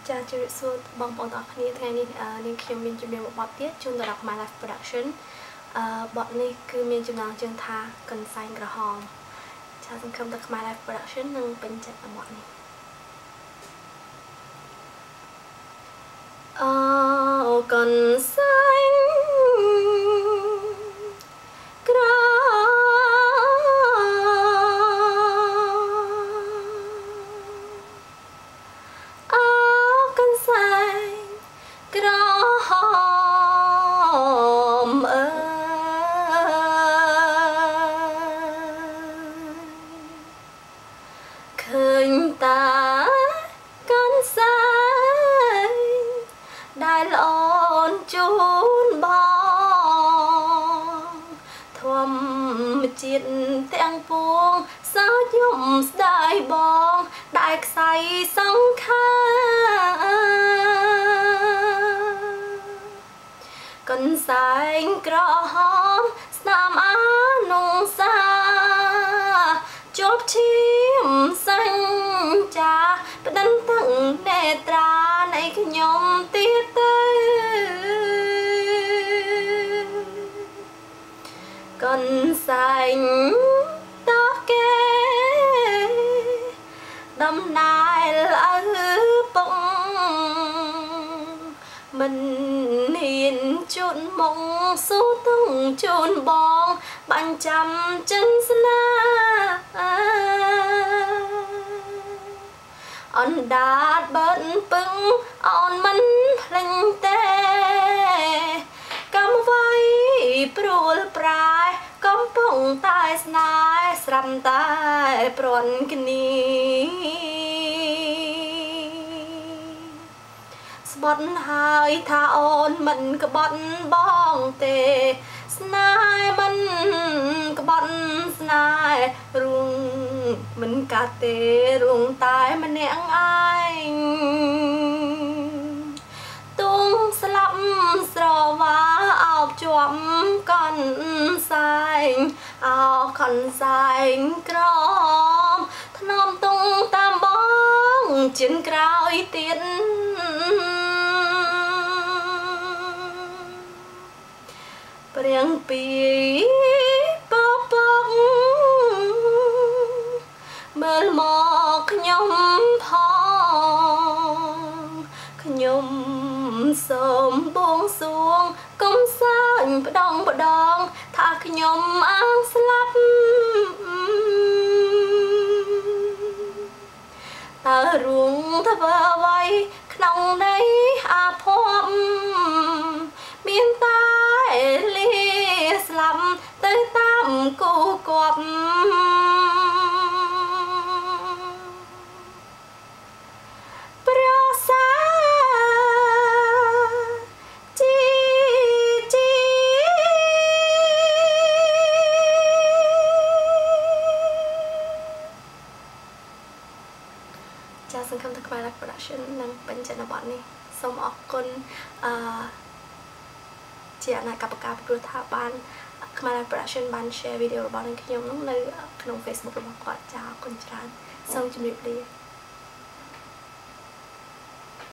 ចាជម្រាបសួរបងប្អូនទាំងអស់គ្នាថ្ងៃនេះនាងខ្ញុំមានជំរាបបទទៀតជូនទៅដល់ My Life Production បទនេះគឺមានចំណងជើងថាកន្សែងក្រហមចាសង្ឃឹមថា My Life Production នឹងពេញចិត្តបទនេះកន្សែងក្រហមឃើញតាកន្សែងដែលអូនជូនបងធម្មជាតិទាំងពួងសោយយំស្ដាយបងដែលខ្សែសង្ខាកន្សែងក្រហមស្នាមអានុសាជាប់ឈាមសញ្ចាផ្ដិនទាំងនេត្រានៃខ្ញុំទៀតទៅកន្សែងតោះគេដំណើរឪពុកមិនហ៊ានជូនមកស៊ូទុំជូនបងបាញ់ចាំចិនស្នាអណ្ដាតបើនពឹងអូនមិនភ្លេចទេកំវៃព្រួលប្រែកំពុងតែស្នេហ៍ស្រាប់តែប្រន់គ្នាស្បត់ហើយថាអូនមិនក្បត់បងទេស្នេហ៍មិនក្បត់ស្នេហ៍រួងមិនកាត់ទេរួងតែម្នាក់ឯងទុំស្លាប់ស្រវាអោបជាប់កន្សែងអោកន្សែងក្រមធ្នមទុំតាមបងជិនក្រោយទៀតព្រៀងពីពពកមើលមកខ្ញុំផងខ្ញុំសូមបួងសួងកុំសើញផ្ដងថាខ្ញុំអាងស្លាប់តើរួងធ្វើអ្វីក្នុងនៃអាភ័ព្វមានតែលាស្លាប់ទៅតាមគូគប់ប្រសាជីចាសង្ឃឹមថា My Life Production នឹងពេញចិត្តនៅបទនេះសូមអរគុណជាអ្នកកັບការព្រោះថាបាន My Life Production បាន share វីដេអូរបស់នឹងខ្ញុំនៅក្នុង Facebook របស់គាត់ចាអរគុណច្រើនសូមជម្រាបលា